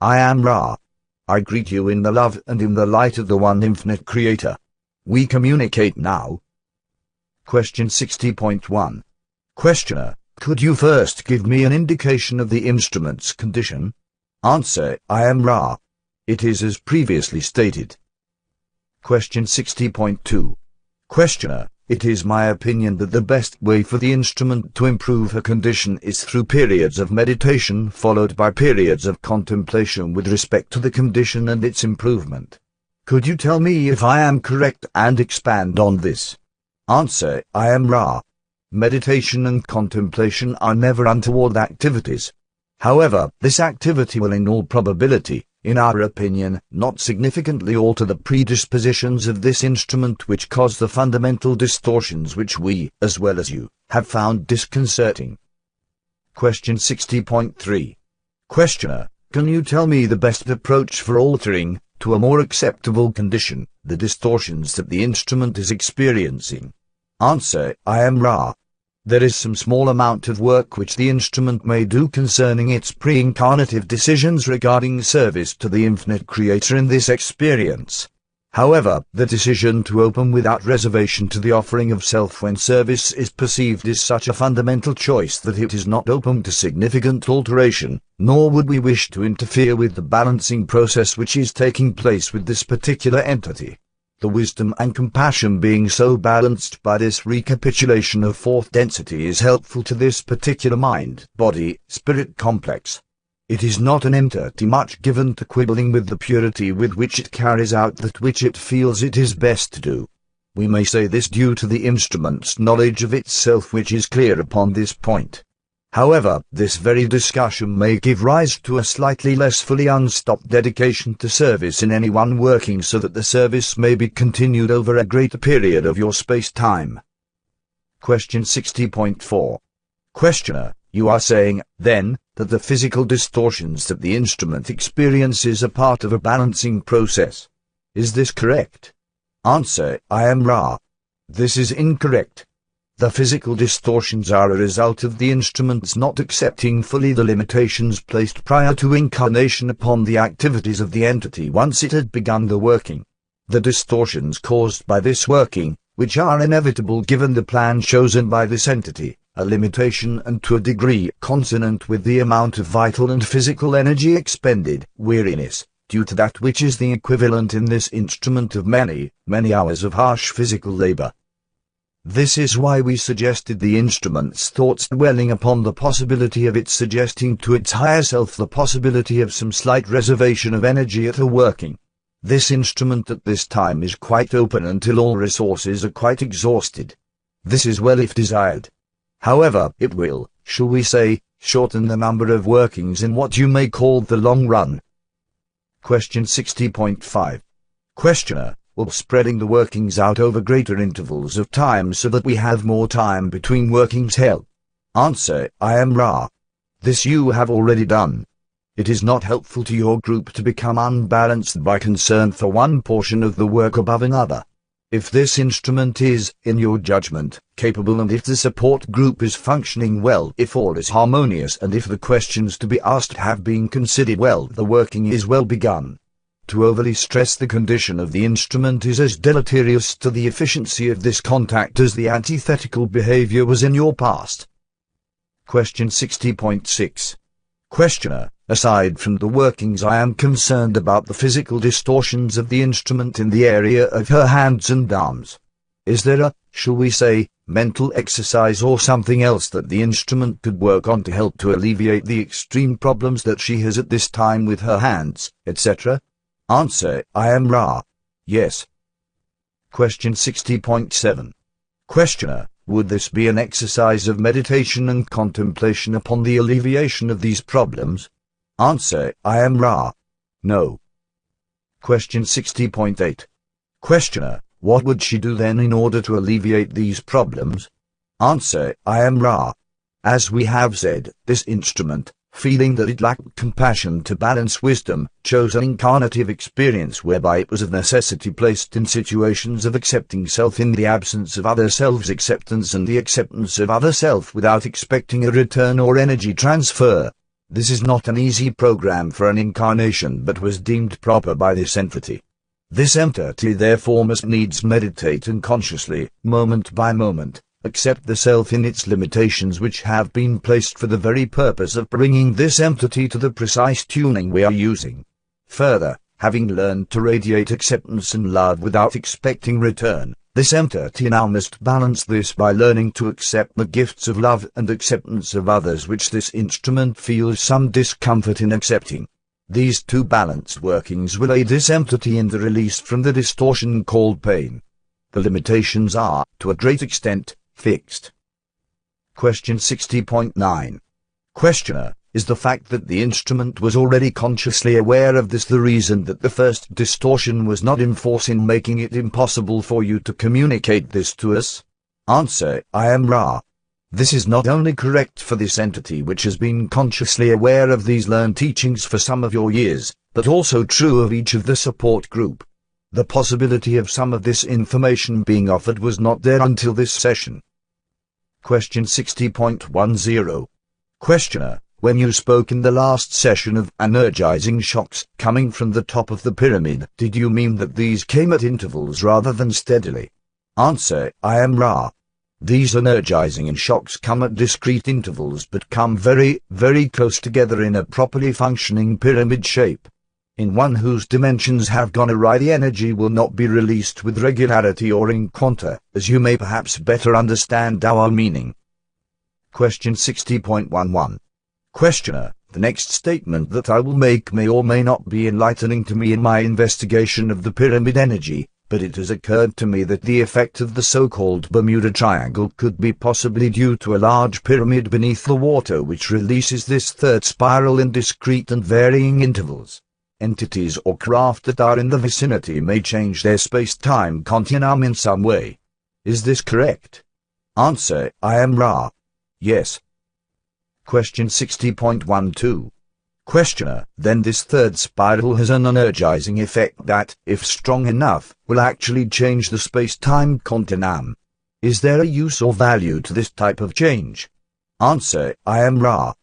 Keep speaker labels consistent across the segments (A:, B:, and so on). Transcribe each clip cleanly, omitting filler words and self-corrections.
A: I am Ra. I greet you in the love and in the light of the one infinite Creator. We communicate now. Question 60.1. Questioner, could you first give me an indication of the instrument's condition? Answer, I am Ra. It is as previously stated. Question 60.2. Questioner, it is my opinion that the best way for the instrument to improve her condition is through periods of meditation followed by periods of contemplation with respect to the condition and its improvement. Could you tell me if I am correct and expand on this? Answer, I am Ra. Meditation and contemplation are never untoward activities. However, this activity will in all probability, in our opinion, not significantly alter the predispositions of this instrument which cause the fundamental distortions which we, as well as you, have found disconcerting. Question 60.3. Questioner, can you tell me the best approach for altering, to a more acceptable condition, the distortions that the instrument is experiencing? Answer, I am Ra. There is some small amount of work which the instrument may do concerning its pre-incarnative decisions regarding service to the infinite Creator in this experience. However, the decision to open without reservation to the offering of self when service is perceived is such a fundamental choice that it is not open to significant alteration, nor would we wish to interfere with the balancing process which is taking place with this particular entity. The wisdom and compassion being so balanced by this recapitulation of fourth density is helpful to this particular mind, body, spirit complex. It is not an entity much given to quibbling with the purity with which it carries out that which it feels it is best to do. We may say this due to the instrument's knowledge of itself which is clear upon this point. However, this very discussion may give rise to a slightly less fully unstopped dedication to service in anyone working so that the service may be continued over a greater period of your space-time. Question 60.4. Questioner, you are saying, then, that the physical distortions that the instrument experiences are part of a balancing process. Is this correct? Answer, I am Ra. This is incorrect. The physical distortions are a result of the instrument's not accepting fully the limitations placed prior to incarnation upon the activities of the entity once it had begun the working. The distortions caused by this working, which are inevitable given the plan chosen by this entity, a limitation and to a degree consonant with the amount of vital and physical energy expended, weariness, due to that which is the equivalent in this instrument of many, many hours of harsh physical labor. This is why we suggested the instrument's thoughts dwelling upon the possibility of its suggesting to its higher self the possibility of some slight reservation of energy at her working. This instrument at this time is quite open until all resources are quite exhausted. This is well if desired. However, it will, shall we say, shorten the number of workings in what you may call the long run. Question 60.5. Questioner, will spreading the workings out over greater intervals of time so that we have more time between workings help? Answer, I am Ra. This you have already done. It is not helpful to your group to become unbalanced by concern for one portion of the work above another. If this instrument is, in your judgment, capable and if the support group is functioning well, if all is harmonious and if the questions to be asked have been considered well, the working is well begun. To overly stress the condition of the instrument is as deleterious to the efficiency of this contact as the antithetical behavior was in your past. Question 60.6. Questioner, aside from the workings I am concerned about the physical distortions of the instrument in the area of her hands and arms. Is there a, shall we say, mental exercise or something else that the instrument could work on to help to alleviate the extreme problems that she has at this time with her hands, etc.? Answer, I am Ra. Yes. Question 60.7. Questioner, would this be an exercise of meditation and contemplation upon the alleviation of these problems? Answer, I am Ra. No. Question 60.8. Questioner, what would she do then in order to alleviate these problems? Answer, I am Ra. As we have said, this instrument, feeling that it lacked compassion to balance wisdom, chose an incarnative experience whereby it was of necessity placed in situations of accepting self in the absence of other self's acceptance and the acceptance of other self without expecting a return or energy transfer. This is not an easy program for an incarnation, but was deemed proper by this entity. This entity therefore must needs meditate and consciously, moment by moment, accept the self in its limitations, which have been placed for the very purpose of bringing this entity to the precise tuning we are using. Further, having learned to radiate acceptance and love without expecting return, this entity now must balance this by learning to accept the gifts of love and acceptance of others, which this instrument feels some discomfort in accepting. These two balanced workings will aid this entity in the release from the distortion called pain. The limitations are, to a great extent, fixed. Question 60.9. Questioner, is the fact that the instrument was already consciously aware of this the reason that the first distortion was not in force in making it impossible for you to communicate this to us? Answer, I am Ra. This is not only correct for this entity which has been consciously aware of these learned teachings for some of your years, but also true of each of the support group. The possibility of some of this information being offered was not there until this session. Question 60.10. Questioner, when you spoke in the last session of energizing shocks coming from the top of the pyramid, did you mean that these came at intervals rather than steadily? Answer, I am Ra. These energizing shocks come at discrete intervals but come very, very close together in a properly functioning pyramid shape. In one whose dimensions have gone awry, the energy will not be released with regularity or in quanta, as you may perhaps better understand our meaning. Question 60.11. Questioner, the next statement that I will make may or may not be enlightening to me in my investigation of the pyramid energy, but it has occurred to me that the effect of the so-called Bermuda Triangle could be possibly due to a large pyramid beneath the water which releases this third spiral in discrete and varying intervals. Entities or craft that are in the vicinity may change their space-time continuum in some way. Is this correct? Answer, I am Ra. Yes. Question 60.12. Questioner, then this third spiral has an energizing effect that, if strong enough, will actually change the space-time continuum. Is there a use or value to this type of change? Answer, I am Ra.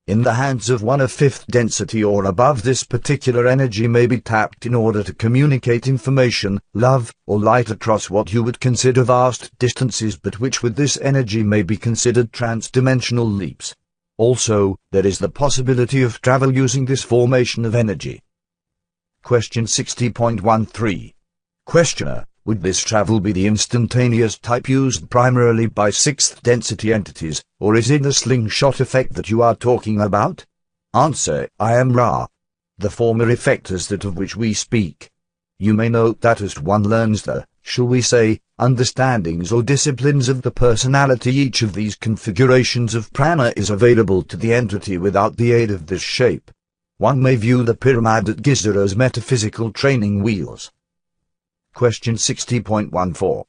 A: In the hands of one of fifth density or above, this particular energy may be tapped in order to communicate information, love, or light across what you would consider vast distances, but which with this energy may be considered trans-dimensional leaps. Also, there is the possibility of travel using this formation of energy. Question 60.13. Questioner, would this travel be the instantaneous type used primarily by sixth density entities, or is it the slingshot effect that you are talking about? Answer, I am Ra. The former effect is that of which we speak. You may note that as one learns the, shall we say, understandings or disciplines of the personality, each of these configurations of prana is available to the entity without the aid of this shape. One may view the pyramid at Giza as metaphysical training wheels. Question 60.14.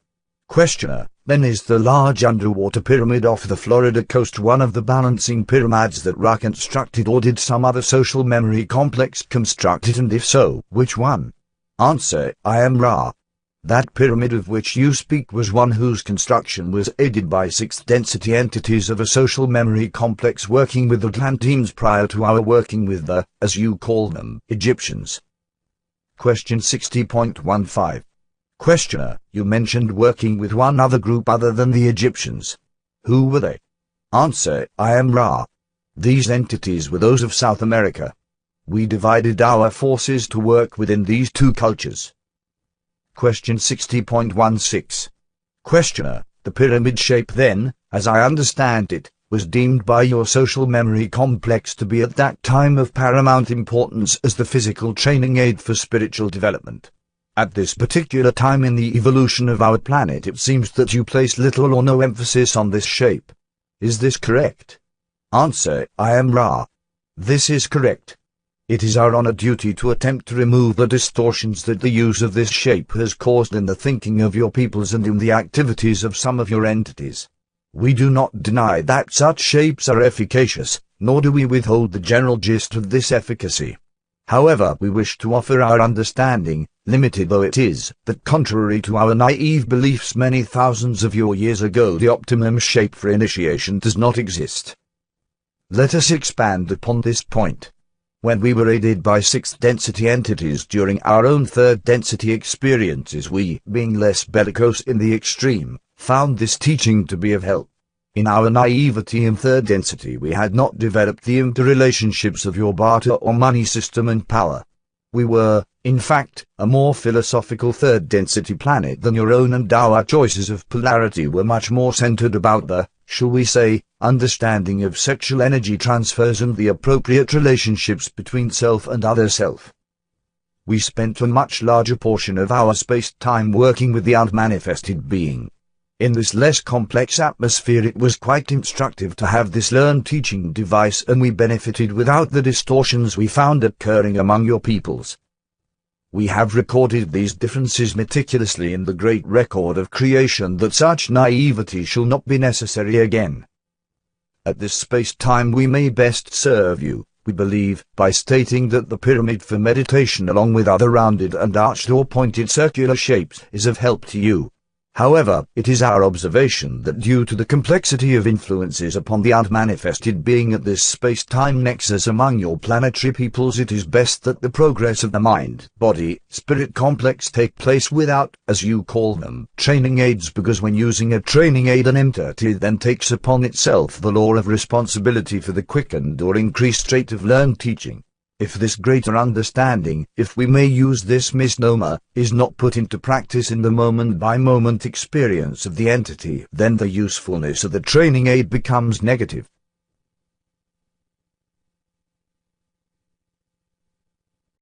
A: Questioner, then is the large underwater pyramid off the Florida coast one of the balancing pyramids that Ra constructed, or did some other social memory complex construct it, and if so, which one? Answer, I am Ra. That pyramid of which you speak was one whose construction was aided by sixth density entities of a social memory complex working with Atlanteans prior to our working with the, as you call them, Egyptians. Question 60.15. Questioner, you mentioned working with one other group other than the Egyptians. Who were they? Answer, I am Ra. These entities were those of South America. We divided our forces to work within these two cultures. Question 60.16. Questioner, the pyramid shape then, as I understand it, was deemed by your social memory complex to be at that time of paramount importance as the physical training aid for spiritual development. At this particular time in the evolution of our planet, it seems that you place little or no emphasis on this shape. Is this correct? Answer, I am Ra. This is correct. It is our honor duty to attempt to remove the distortions that the use of this shape has caused in the thinking of your peoples and in the activities of some of your entities. We do not deny that such shapes are efficacious, nor do we withhold the general gist of this efficacy. However, we wish to offer our understanding, limited though it is, that contrary to our naive beliefs many thousands of your years ago, the optimum shape for initiation does not exist. Let us expand upon this point. When we were aided by sixth density entities during our own third density experiences, we, being less bellicose in the extreme, found this teaching to be of help. In our naivety in third density, we had not developed the interrelationships of your barter or money system and power. We were, in fact, a more philosophical third density planet than your own, and our choices of polarity were much more centered about the, shall we say, understanding of sexual energy transfers and the appropriate relationships between self and other self. We spent a much larger portion of our space-time working with the unmanifested being. In this less complex atmosphere, it was quite instructive to have this learned teaching device, and we benefited without the distortions we found occurring among your peoples. We have recorded these differences meticulously in the great record of creation, that such naivety shall not be necessary again. At this space-time we may best serve you, we believe, by stating that the pyramid for meditation, along with other rounded and arched or pointed circular shapes, is of help to you. However, it is our observation that due to the complexity of influences upon the unmanifested being at this space-time nexus among your planetary peoples, it is best that the progress of the mind-body-spirit complex take place without, as you call them, training aids, because when using a training aid, an entity then takes upon itself the law of responsibility for the quickened or increased rate of learned teaching. If this greater understanding, if we may use this misnomer, is not put into practice in the moment-by-moment experience of the entity, then the usefulness of the training aid becomes negative.